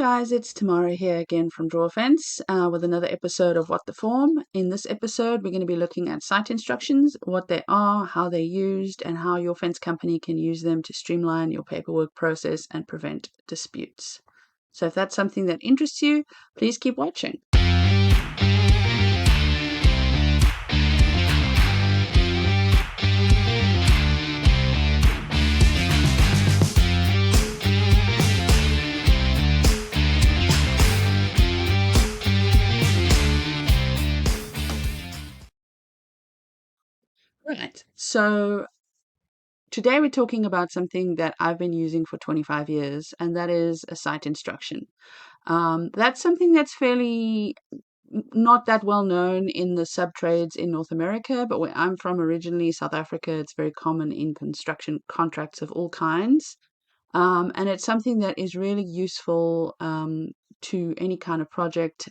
guys, it's Tamara here again from Draw a Fence with another episode of What the Form. In this episode, we're going to be looking at site instructions, what they are, how they're used, and how your fence company can use them to streamline your paperwork process and prevent disputes. So if that's something that interests you, please keep watching. Right. So today we're talking about something that I've been using for 25 years, and that is a site instruction. That's something that's fairly not that well known in the sub trades in North America, but where I'm from originally, South Africa, it's very common in construction contracts of all kinds. And it's something that is really useful to any kind of project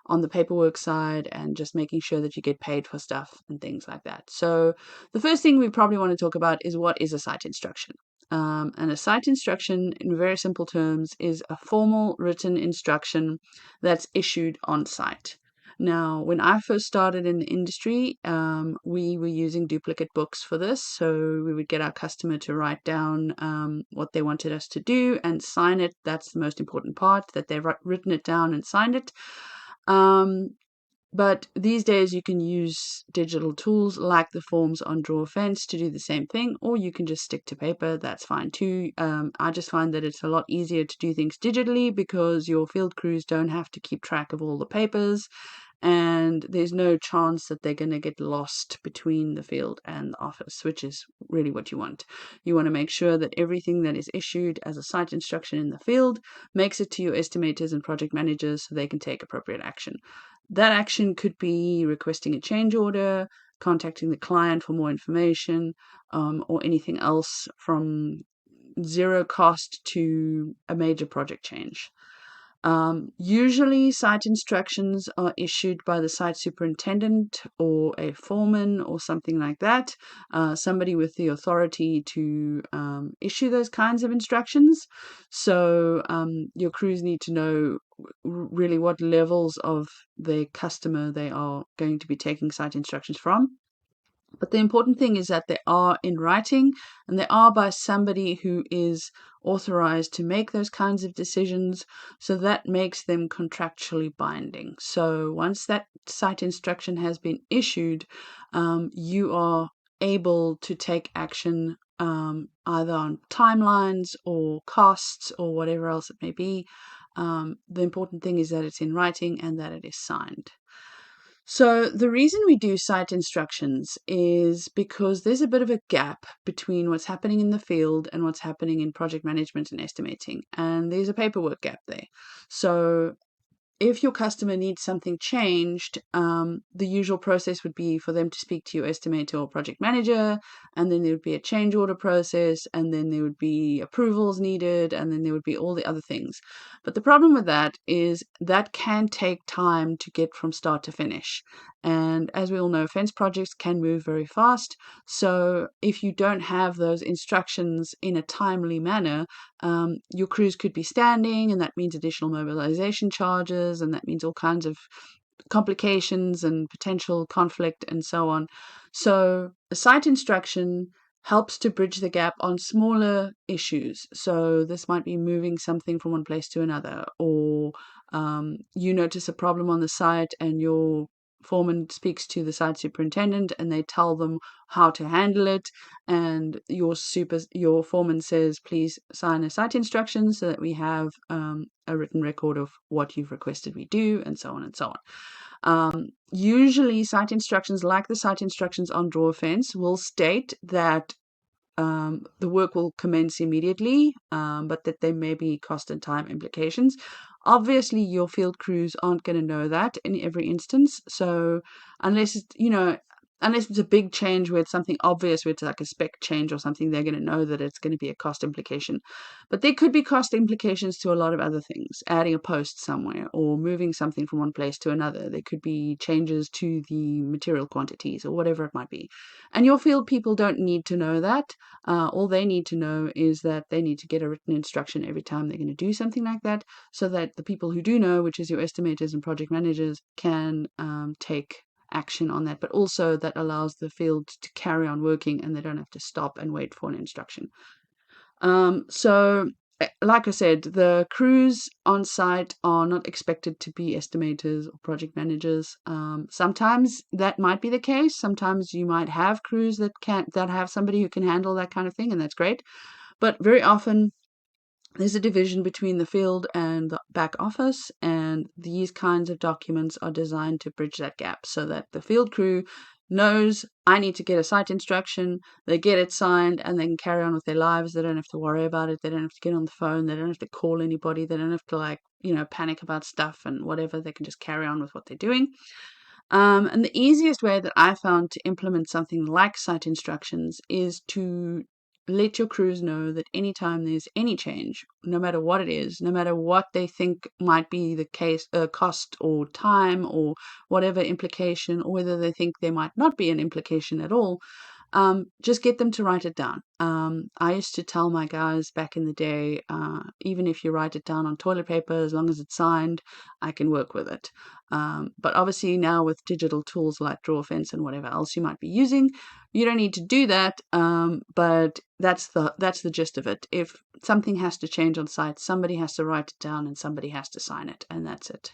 on the paperwork side and just making sure that you get paid for stuff and things like that. So, the first thing we probably want to talk about is what is a site instruction. And a site instruction, in very simple terms, is a formal written instruction that's issued on site. Now, when I first started in the industry, we were using duplicate books for this. So we would get our customer to write down what they wanted us to do and sign it. That's the most important part, that they've written it down and signed it. But these days you can use digital tools like the forms on Draw a Fence to do the same thing, or you can just stick to paper. That's fine too. I just find that it's a lot easier to do things digitally because your field crews don't have to keep track of all the papers, and there's no chance that they're going to get lost between the field and the office, which is really what you want. You want to make sure that everything that is issued as a site instruction in the field makes it to your estimators and project managers so they can take appropriate action. That action could be requesting a change order, contacting the client for more information, or anything else from zero cost to a major project change. Usually, site instructions are issued by the site superintendent or a foreman or something like that, somebody with the authority to issue those kinds of instructions. So, your crews need to know really what levels of their customer they are going to be taking site instructions from. But the important thing is that they are in writing and they are by somebody who is authorized to make those kinds of decisions. So that makes them contractually binding. So once that site instruction has been issued, you are able to take action either on timelines or costs or whatever else it may be. The important thing is that it's in writing and that it is signed. So, the reason we do site instructions is because there's a bit of a gap between what's happening in the field and what's happening in project management and estimating. And there's a paperwork gap there. So, if your customer needs something changed, the usual process would be for them to speak to your estimator or project manager, and then there would be a change order process, and then there would be approvals needed, and then there would be all the other things. But the problem with that is that can take time to get from start to finish. And as we all know, fence projects can move very fast. So if you don't have those instructions in a timely manner, your crews could be standing, and that means additional mobilization charges, and that means all kinds of complications and potential conflict and so on. So, a site instruction helps to bridge the gap on smaller issues. So, this might be moving something from one place to another, or you notice a problem on the site and your foreman speaks to the site superintendent and they tell them how to handle it, and your foreman says please sign a site instruction so that we have a written record of what you've requested we do, and so on and so on. Usually site instructions, like the site instructions on Draw a Fence, will state that the work will commence immediately, but that there may be cost and time implications. Obviously, your field crews aren't going to know that in every instance. So, unless, unless it's a big change where it's something obvious, where it's like a spec change or something, they're going to know that it's going to be a cost implication. But there could be cost implications to a lot of other things, adding a post somewhere or moving something from one place to another. There could be changes to the material quantities or whatever it might be. And your field people don't need to know that. All they need to know is that they need to get a written instruction every time they're going to do something like that, so that the people who do know, which is your estimators and project managers, can take action on that, but also that allows the field to carry on working and they don't have to stop and wait for an instruction. So, like I said, the crews on site are not expected to be estimators or project managers. Sometimes that might be the case. Sometimes you might have crews that have somebody who can handle that kind of thing, and that's great. But very often there's a division between the field and the back office, and these kinds of documents are designed to bridge that gap so that the field crew knows I need to get a site instruction, they get it signed, and they can carry on with their lives. They don't have to worry about it. They don't have to get on the phone. They don't have to call anybody. They don't have to, like, panic about stuff and whatever. They can just carry on with what they're doing. And the easiest way that I found to implement something like site instructions is to let your crews know that anytime there's any change, no matter what it is, no matter what they think might be the case, cost or time or whatever implication, or whether they think there might not be an implication at all, just get them to write it down. I used to tell my guys back in the day, even if you write it down on toilet paper, as long as it's signed, I can work with it. But obviously now with digital tools like DrawFence and whatever else you might be using, you don't need to do that. But that's the gist of it. If something has to change on site, somebody has to write it down and somebody has to sign it, and that's it.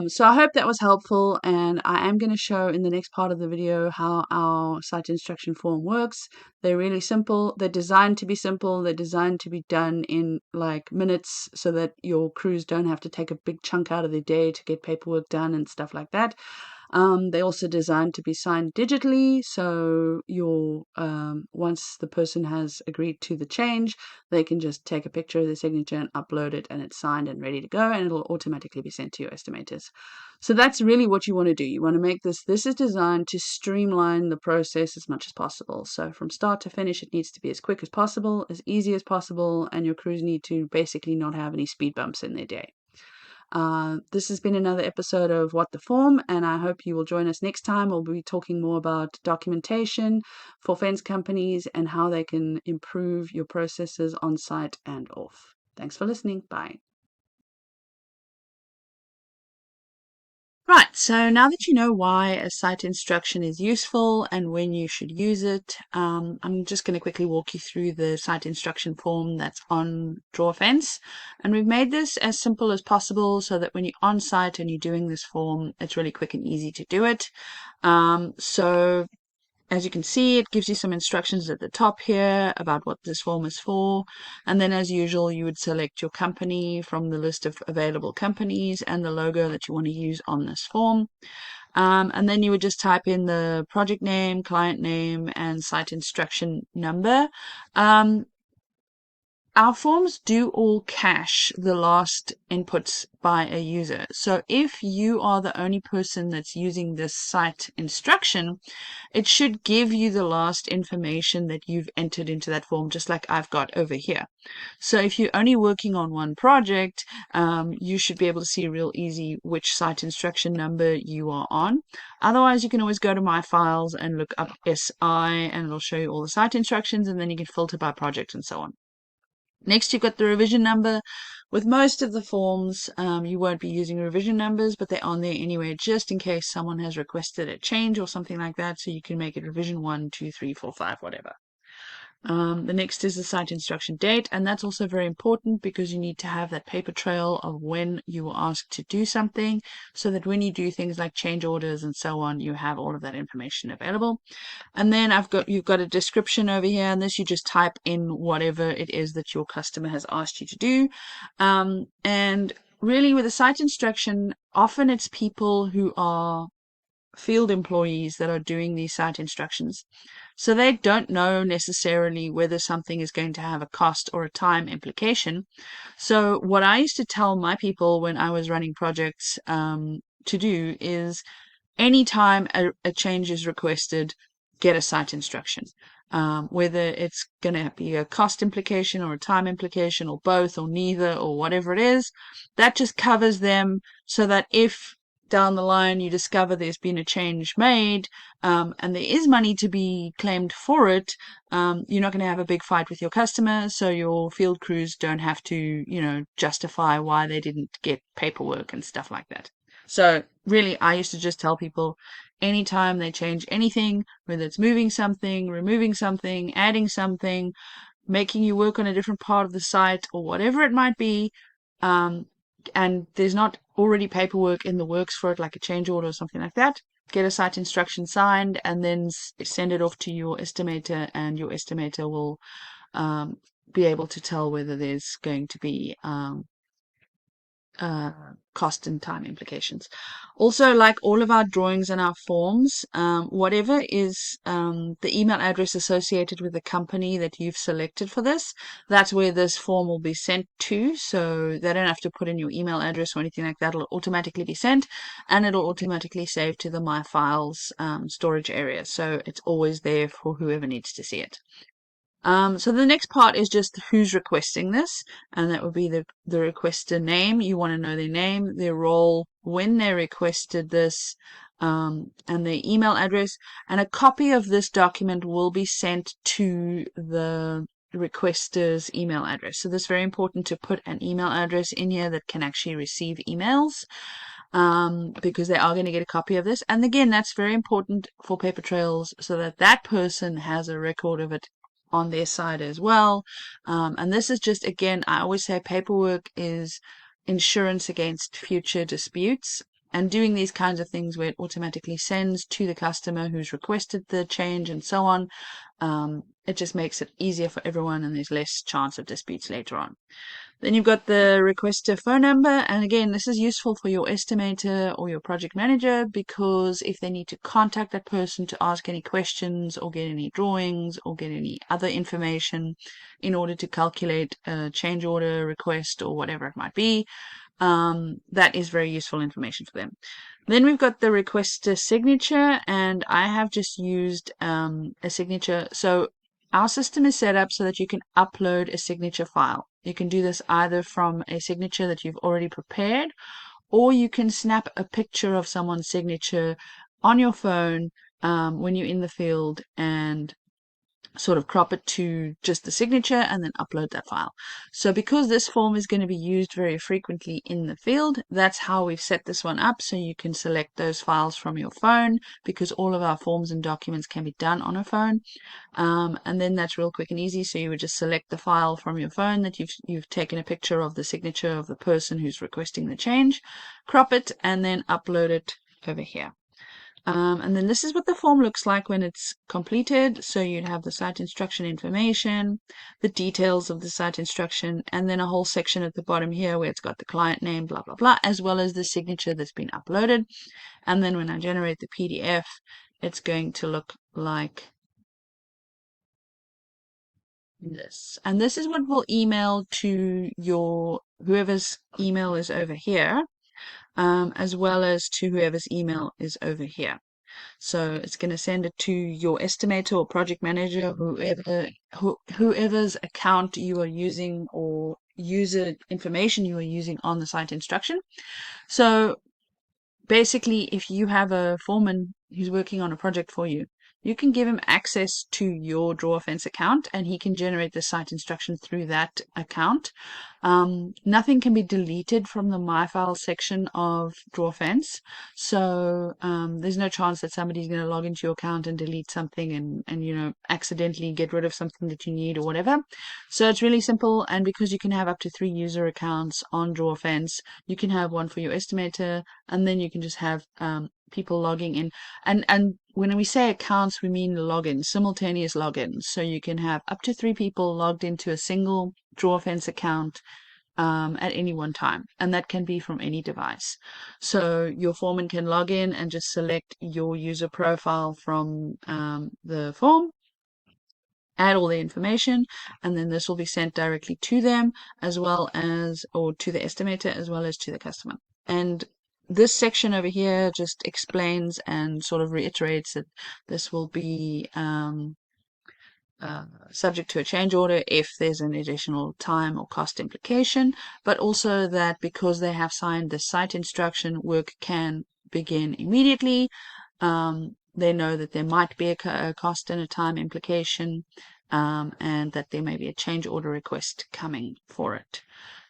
So I hope that was helpful, and I am going to show in the next part of the video how our site instruction form works. They're really simple. They're designed to be simple. They're designed to be done in like minutes so that your crews don't have to take a big chunk out of their day to get paperwork done and stuff like that. They're also designed to be signed digitally, so once the person has agreed to the change, they can just take a picture of the signature and upload it, and it's signed and ready to go, and it'll automatically be sent to your estimators. So that's really what you want to do. You want to make this is designed to streamline the process as much as possible. So from start to finish, it needs to be as quick as possible, as easy as possible, and your crews need to basically not have any speed bumps in their day. This has been another episode of What the Form, and I hope you will join us next time. We'll be talking more about documentation for fence companies and how they can improve your processes on site and off. Thanks for listening. Bye. Right, so now that you know why a site instruction is useful and when you should use it, I'm just going to quickly walk you through the site instruction form that's on DrawFence. And we've made this as simple as possible so that when you're on site and you're doing this form, it's really quick and easy to do it. So as you can see, it gives you some instructions at the top here about what this form is for. And then as usual, you would select your company from the list of available companies and the logo that you want to use on this form. And then you would just type in the project name, client name, and site instruction number. Our forms do all cache the last inputs by a user. So if you are the only person that's using this site instruction, it should give you the last information that you've entered into that form, just like I've got over here. So if you're only working on one project, you should be able to see real easy which site instruction number you are on. Otherwise, you can always go to My Files and look up SI, and it'll show you all the site instructions, and then you can filter by project and so on. Next, you've got the revision number. With most of the forms, you won't be using revision numbers, but they're on there anyway, just in case someone has requested a change or something like that. So you can make it revision 1, 2, 3, 4, 5, whatever. The next is the site instruction date, and that's also very important because you need to have that paper trail of when you were asked to do something, so that when you do things like change orders and so on, you have all of that information available. And then you've got a description over here, and this you just type in whatever it is that your customer has asked you to do. And really with a site instruction, often it's people who are field employees that are doing these site instructions. So they don't know necessarily whether something is going to have a cost or a time implication. So what I used to tell my people when I was running projects to do is anytime a change is requested, get a site instruction. Whether it's going to be a cost implication or a time implication or both or neither or whatever it is, that just covers them so that if down the line you discover there's been a change made, and there is money to be claimed for it, you're not going to have a big fight with your customer, so your field crews don't have to, justify why they didn't get paperwork and stuff like that. So really, I used to just tell people anytime they change anything, whether it's moving something, removing something, adding something, making you work on a different part of the site or whatever it might be, and there's not already paperwork in the works for it, like a change order or something like that, get a site instruction signed and then send it off to your estimator, and your estimator will be able to tell whether there's going to be cost and time implications. Also, like all of our drawings and our forms, whatever is the email address associated with the company that you've selected for this, that's where this form will be sent to. So they don't have to put in your email address or anything like that. It'll automatically be sent, and it'll automatically save to the My Files storage area. So it's always there for whoever needs to see it. So the next part is just who's requesting this, and that would be the requester name. You want to know their name, their role, when they requested this, and their email address. And a copy of this document will be sent to the requester's email address. So this is very important to put an email address in here that can actually receive emails, because they are going to get a copy of this. And again, that's very important for paper trails so that that person has a record of it on their side as well. And this is just, again, I always say paperwork is insurance against future disputes. And doing these kinds of things where it automatically sends to the customer who's requested the change and so on, it just makes it easier for everyone, and there's less chance of disputes later on. Then you've got the requester phone number, and again, this is useful for your estimator or your project manager, because if they need to contact that person to ask any questions or get any drawings or get any other information in order to calculate a change order request or whatever it might be, that is very useful information for them. Then we've got the requester signature, and I have just used a signature. So our system is set up so that you can upload a signature file. You can do this either from a signature that you've already prepared, or you can snap a picture of someone's signature on your phone when you're in the field and sort of crop it to just the signature and then upload that file. So because this form is going to be used very frequently in the field, that's how we've set this one up. So you can select those files from your phone, because all of our forms and documents can be done on a phone. And then that's real quick and easy. So you would just select the file from your phone that you've taken a picture of the signature of the person who's requesting the change, crop it, and then upload it over here. And then this is what the form looks like when it's completed. So you'd have the site instruction information, the details of the site instruction, and then a whole section at the bottom here where it's got the client name, blah, blah, blah, as well as the signature that's been uploaded. And then when I generate the PDF, it's going to look like this. And this is what will email to your whoever's email is over here, as well as to whoever's email is over here. So it's going to send it to your estimator or project manager, whoever's account you are using or user information you are using on the site instruction. So basically, if you have a foreman who's working on a project for you, you can give him access to your DrawFence account, and he can generate the site instruction through that account. Nothing can be deleted from the My Files section of DrawFence, so there's no chance that somebody's going to log into your account and delete something and accidentally get rid of something that you need or whatever. So it's really simple, and because you can have up to 3 user accounts on DrawFence, you can have one for your estimator, and then you can just have people logging in. And when we say accounts, we mean logins, simultaneous logins. So you can have up to 3 people logged into a single DrawFence account at any one time, and that can be from any device. So your foreman can log in and just select your user profile from the form, add all the information, and then this will be sent directly to them, as well as, or to the estimator, as well as to the customer. And this section over here just explains and sort of reiterates that this will be subject to a change order if there's an additional time or cost implication, but also that because they have signed the site instruction, work can begin immediately. They know that there might be a cost and a time implication, and that there may be a change order request coming for it.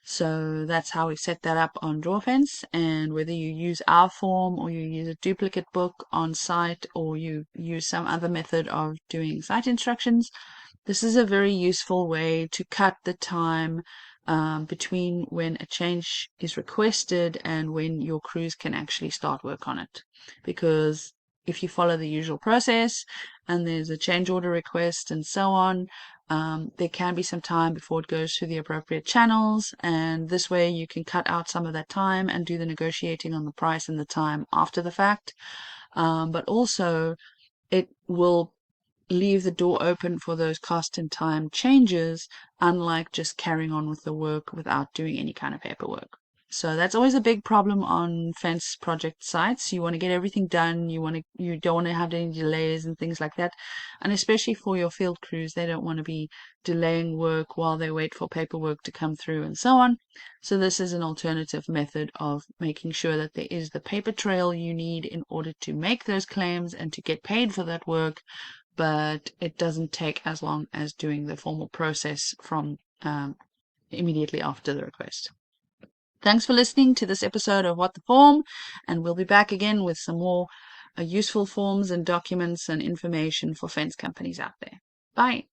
So that's how we set that up on DrawFence, and whether you use our form or you use a duplicate book on site or you use some other method of doing site instructions, this is a very useful way to cut the time between when a change is requested and when your crews can actually start work on it. Because if you follow the usual process and there's a change order request and so on, there can be some time before it goes through the appropriate channels, and this way you can cut out some of that time and do the negotiating on the price and the time after the fact. But also it will leave the door open for those cost and time changes, unlike just carrying on with the work without doing any kind of paperwork. So that's always a big problem on fence project sites. You want to get everything done. You don't want to have any delays and things like that. And especially for your field crews, they don't want to be delaying work while they wait for paperwork to come through and so on. So this is an alternative method of making sure that there is the paper trail you need in order to make those claims and to get paid for that work, but it doesn't take as long as doing the formal process from immediately after the request. Thanks for listening to this episode of What the Form, and we'll be back again with some more useful forms and documents and information for fence companies out there. Bye.